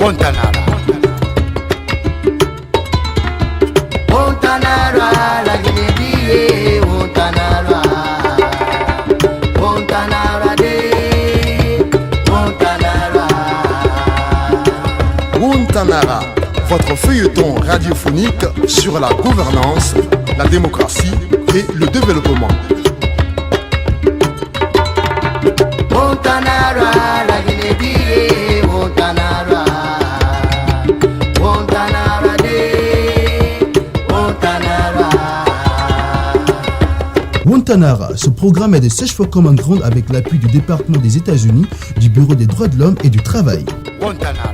Wontanara. Wontanara, la Guinée, Wontanara. Wontanara de Wontanara. Wontanara, votre feuilleton radiophonique sur la gouvernance, la démocratie et le développement. Wontanara, la Guinée, Wontanara. Wontanara de Wontanara. Wontanara, ce programme est de Search for Common Ground avec l'appui du département des États-Unis, du Bureau des droits de l'homme et du travail. Wontanara.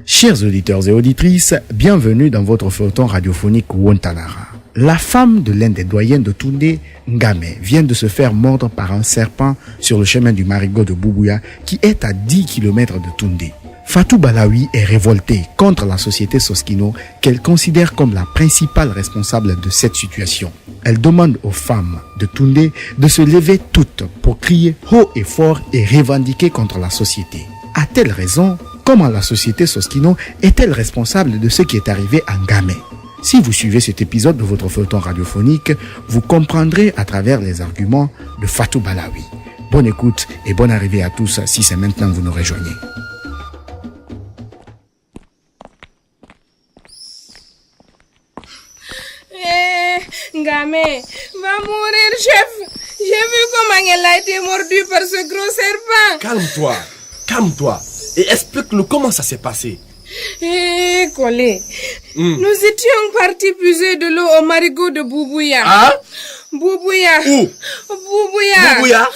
Chers auditeurs et auditrices, bienvenue dans votre feuilleton radiophonique Wontanara. La femme de l'un des doyens de Toundé, Ngame, vient de se faire mordre par un serpent sur le chemin du marigot de Boubouya qui est à 10 km de Toundé. Fatou Balaoui est révoltée contre la société Soskino qu'elle considère comme la principale responsable de cette situation. Elle demande aux femmes de Toundé de se lever toutes pour crier haut et fort et revendiquer contre la société. A-t-elle raison? Comment la société Soskino est-elle responsable de ce qui est arrivé à Ngame? Si vous suivez cet épisode de votre feuilleton radiophonique, vous comprendrez à travers les arguments de Fatou Balaoui. Bonne écoute et bonne arrivée à tous si c'est maintenant que vous nous rejoignez. Ngame va mourir, chef. J'ai vu comment elle a été mordue par ce gros serpent. Calme-toi et explique-nous comment ça s'est passé. Collé, nous étions partis puiser de l'eau au marigot de Boubouya. Hein? Boubouya. Où? Boubouya.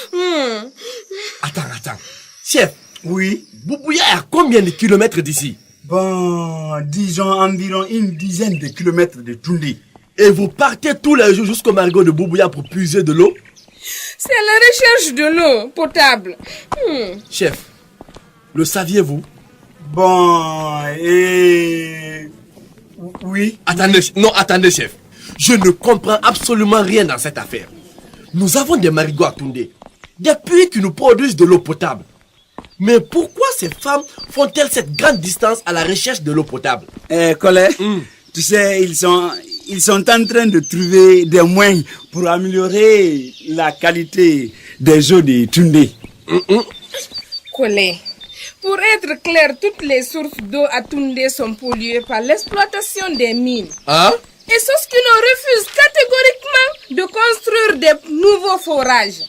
Attends. Chef, Oui. Boubouya est à combien de kilomètres d'ici? Bon, disons environ une dizaine de kilomètres de Toundé. Et vous partez tous les jours jusqu'au marigot de Boubouya pour puiser de l'eau? C'est la recherche de l'eau potable. Chef, le saviez-vous? Bon, oui. Attendez, chef. Je ne comprends absolument rien dans cette affaire. Nous avons des marigots à Toundé, des puits qui nous produisent de l'eau potable. Mais pourquoi ces femmes font-elles cette grande distance à la recherche de l'eau potable? Collet, tu sais, ils sont en train de trouver des moyens pour améliorer la qualité des eaux de Toundé. Collé, pour être clair, toutes les sources d'eau à Toundé sont polluées par l'exploitation des mines. Hein? Et Soskino refuse catégoriquement de construire des nouveaux forages.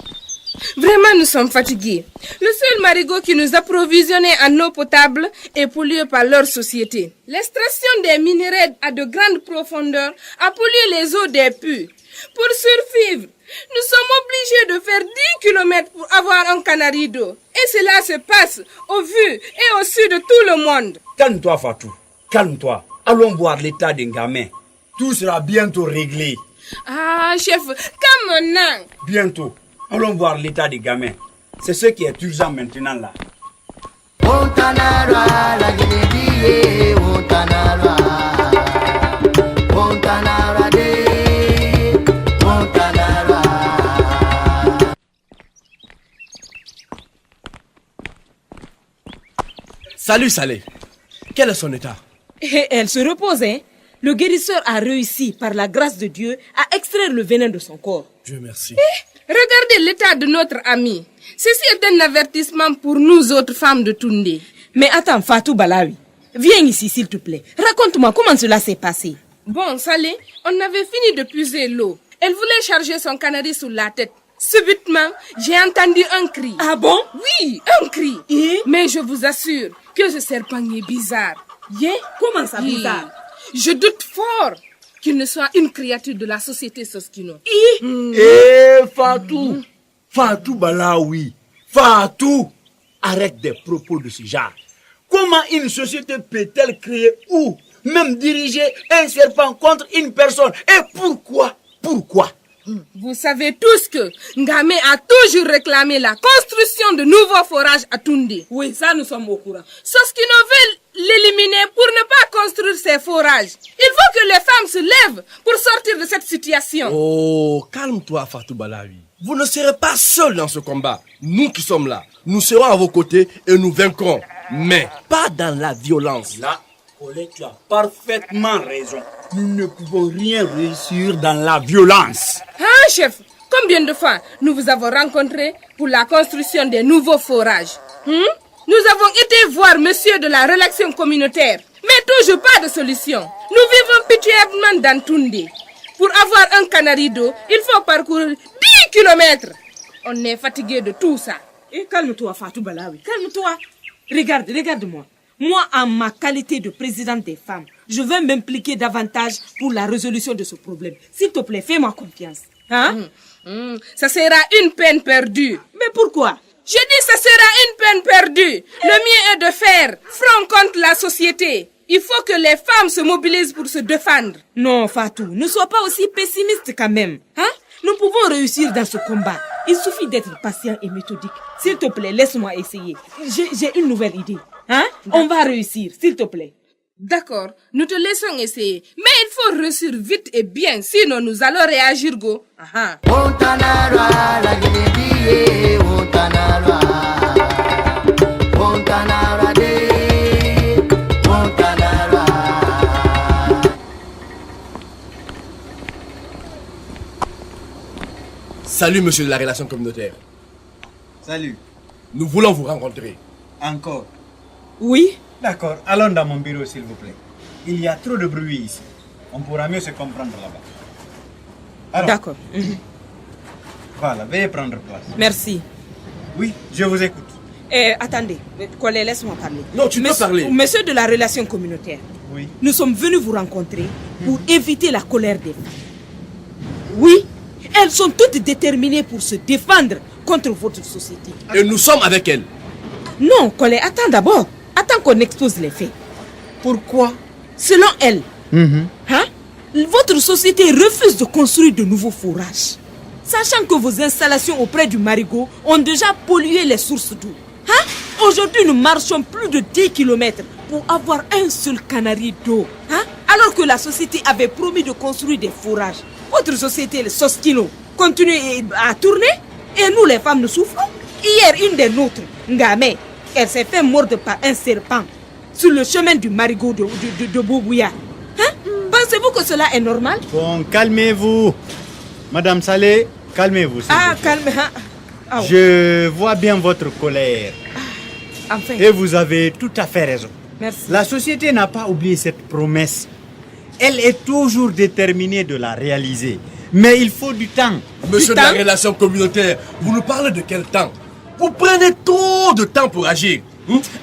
Vraiment, nous sommes fatigués. Le seul marigot qui nous approvisionnait en eau potable est pollué par leur société. L'extraction des minerais à de grandes profondeurs a pollué les eaux des puits. Pour survivre, nous sommes obligés de faire 10 km pour avoir un canari d'eau. Et cela se passe au vu et au su de tout le monde. Calme-toi, Fatou. Calme-toi. Allons voir l'état des gamins. Tout sera bientôt réglé. Ah, chef, comme maintenant. Bientôt. Allons voir l'état des gamins. C'est ce qui est urgent maintenant là. Wontanara, la Guinée, Wontanara. Wontanara de Wontanara. Salut Salé. Quel est son état? Et elle se repose, hein. Le guérisseur a réussi, par la grâce de Dieu, à extraire le venin de son corps. Dieu merci. Regardez l'état de notre ami. Ceci est un avertissement pour nous autres femmes de Toundé. Mais attends, Fatou Balaoui, viens ici s'il te plaît. Raconte-moi comment cela s'est passé. Bon, Salé, on avait fini de puiser l'eau. Elle voulait charger son canari sous la tête. Subitement, j'ai entendu un cri. Ah bon? Oui, un cri. Et? Mais je vous assure que ce serpent est bizarre. Comment ça bizarre? Je doute fort qu'il ne soit une créature de la société Soskino. Fatou. Fatou Balaoui. Fatou. Arrête des propos de ce genre. Comment une société peut-elle créer ou même diriger un serpent contre une personne? Et pourquoi? Vous savez tous que Ngame a toujours réclamé la construction de nouveaux forages à Toundé. Oui, ça nous sommes au courant. Soskino veut l'éliminer pour ne pas construire ces forages. Il faut que les femmes se lèvent pour sortir de cette situation. Oh, calme-toi, Fatou Balawi. Vous ne serez pas seul dans ce combat. Nous qui sommes là, nous serons à vos côtés et nous vaincrons. Mais pas dans la violence. Là, Colette, tu as parfaitement raison. Nous ne pouvons rien réussir dans la violence. Hein, chef? Combien de fois nous vous avons rencontré pour la construction des nouveaux forages? Nous avons été voir monsieur de la relation communautaire, mais toujours pas de solution. Nous vivons pitoyablement dans Toundé. Pour avoir un canari d'eau, il faut parcourir 10 kilomètres. On est fatigué de tout ça. Et calme-toi, Fatou Balawi, calme-toi. Regarde-moi. Moi, en ma qualité de présidente des femmes, je vais m'impliquer davantage pour la résolution de ce problème. S'il te plaît, fais-moi confiance. Hein? Ça sera une peine perdue. Mais pourquoi? Je dis ça sera une peine perdue. Le mieux est de faire front contre la société. Il faut que les femmes se mobilisent pour se défendre. Non, Fatou, ne sois pas aussi pessimiste quand même. Hein? Nous pouvons réussir dans ce combat. Il suffit d'être patient et méthodique. S'il te plaît, laisse-moi essayer. J'ai une nouvelle idée. Hein? On va réussir, s'il te plaît. D'accord, nous te laissons essayer. Mais il faut réussir vite et bien, sinon nous allons réagir, go. Ontanarwa, la Guinée, Ontanarwa. Ontanarwa de, Ontanarwa. Salut, monsieur de la relation communautaire. Salut. Nous voulons vous rencontrer. Encore. Oui? D'accord, allons dans mon bureau s'il vous plaît. Il y a trop de bruit ici. On pourra mieux se comprendre là-bas. Alors, d'accord. Voilà, veuillez prendre place. Merci. Oui, je vous écoute. Attendez, Collet, laisse-moi parler. Non, tu peux parler. Monsieur de la relation communautaire, Oui. nous sommes venus vous rencontrer pour éviter la colère des femmes. Oui, elles sont toutes déterminées pour se défendre contre votre société. Et nous sommes avec elles. Non, Collet, attends d'abord. Attends qu'on expose les faits. Pourquoi? Selon elles, votre société refuse de construire de nouveaux forages. Sachant que vos installations auprès du Marigot ont déjà pollué les sources d'eau. Aujourd'hui, nous marchons plus de 10 km pour avoir un seul canari d'eau. Alors que la société avait promis de construire des forages. Votre société, le Soskino, continue à tourner et nous, les femmes, nous souffrons. Hier, une des nôtres, Ngame, elle s'est fait mordre par un serpent sur le chemin du Marigot de Boubouya. Pensez-vous que cela est normal? Bon, calmez-vous. Madame Saleh, calmez-vous. Calme. Je vois bien votre colère. Enfin. Et vous avez tout à fait raison. Merci. La société n'a pas oublié cette promesse. Elle est toujours déterminée de la réaliser. Mais il faut du temps. Monsieur de la relation communautaire, vous nous parlez de quel temps? Vous prenez trop de temps pour agir.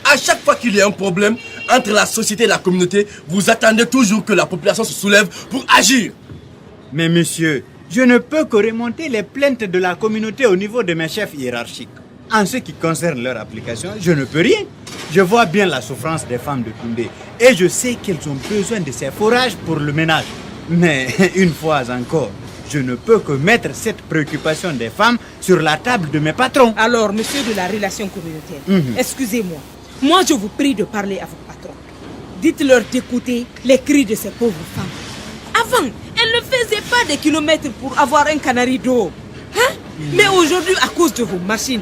À chaque fois qu'il y a un problème entre la société et la communauté, vous attendez toujours que la population se soulève pour agir. Mais monsieur, je ne peux que remonter les plaintes de la communauté au niveau de mes chefs hiérarchiques. En ce qui concerne leur application, je ne peux rien. Je vois bien la souffrance des femmes de Toundé et je sais qu'elles ont besoin de ces forages pour le ménage. Mais une fois encore, je ne peux que mettre cette préoccupation des femmes sur la table de mes patrons. Alors, monsieur de la relation communautaire, excusez-moi. Moi, je vous prie de parler à vos patrons. Dites-leur d'écouter les cris de ces pauvres femmes. Avant, elles ne faisaient pas des kilomètres pour avoir un canari d'eau. Mais aujourd'hui, à cause de vos machines,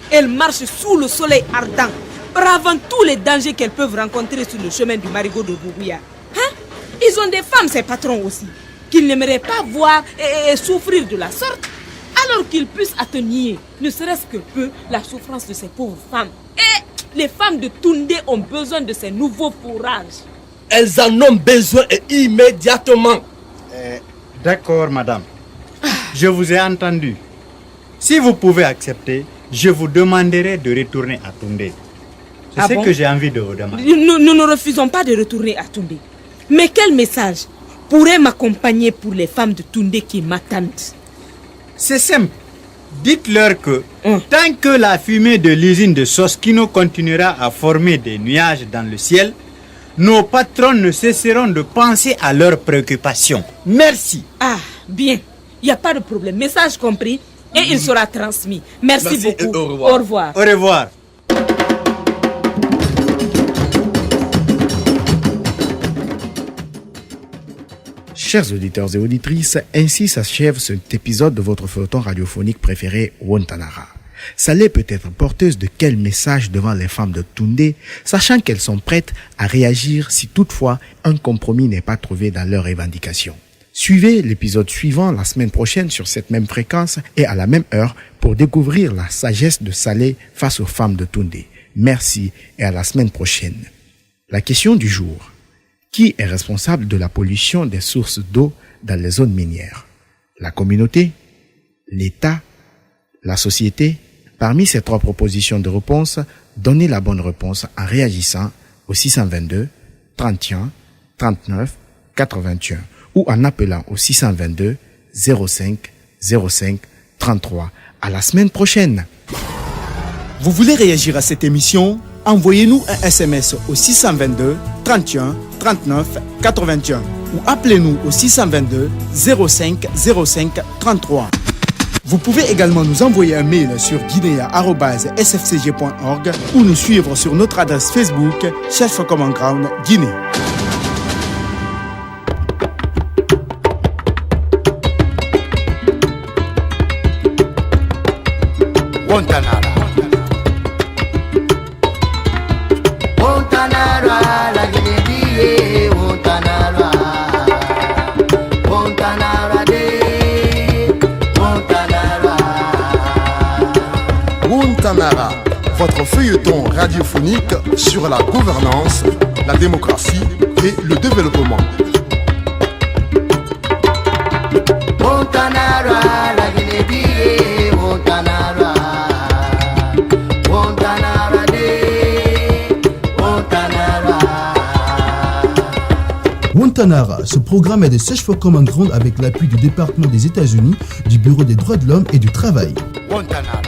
elles marchent sous le soleil ardent, bravant tous les dangers qu'elles peuvent rencontrer sur le chemin du Marigot de Boubouya. Ils ont des femmes, ces patrons aussi, qu'ils n'aimeraient pas voir et souffrir de la sorte, alors qu'ils puissent atténuer, ne serait-ce que peu, la souffrance de ces pauvres femmes. Et les femmes de Toundé ont besoin de ces nouveaux fourrages. Elles en ont besoin et immédiatement. D'accord, madame. Je vous ai entendu. Si vous pouvez accepter, je vous demanderai de retourner à Toundé. C'est ce que j'ai envie de vous demander. Nous ne refusons pas de retourner à Toundé. Mais quel message pourrait m'accompagner pour les femmes de Toundé qui m'attendent? C'est simple. Dites-leur que tant que la fumée de l'usine de Soskino continuera à former des nuages dans le ciel, nos patrons ne cesseront de penser à leurs préoccupations. Merci. Bien. Il n'y a pas de problème. Message compris et il sera transmis. Merci beaucoup. Au revoir. Au revoir. Au revoir. Chers auditeurs et auditrices, ainsi s'achève cet épisode de votre feuilleton radiophonique préféré, Wontanara. Saleh peut être porteuse de quel message devant les femmes de Toundé, sachant qu'elles sont prêtes à réagir si toutefois un compromis n'est pas trouvé dans leurs revendications. Suivez l'épisode suivant la semaine prochaine sur cette même fréquence et à la même heure pour découvrir la sagesse de Saleh face aux femmes de Toundé. Merci et à la semaine prochaine. La question du jour. Qui est responsable de la pollution des sources d'eau dans les zones minières? La communauté? L'État? La société? Parmi ces 3 propositions de réponse, donnez la bonne réponse en réagissant au 622 31 39 81 ou en appelant au 622 05 05 33. À la semaine prochaine. Vous voulez réagir à cette émission? Envoyez-nous un SMS au 622 31 39 81 ou appelez-nous au 622 05 05 33. Vous pouvez également nous envoyer un mail sur guinea@sfcg.org ou nous suivre sur notre adresse Facebook Search for Common Ground Guinée. Wontanara. Wontanara, la Guinée, Wontanara. Wontanara de, Wontanara. Wontanara, votre feuilleton radiophonique sur la gouvernance, la démocratie et le développement. Wontanara, la Guinée, Wontanara. Wontanara de, Wontanara. Wontanara, ce programme est de Search for Common Ground avec l'appui du département des États-Unis, du Bureau des droits de l'homme et du travail. Wontanara.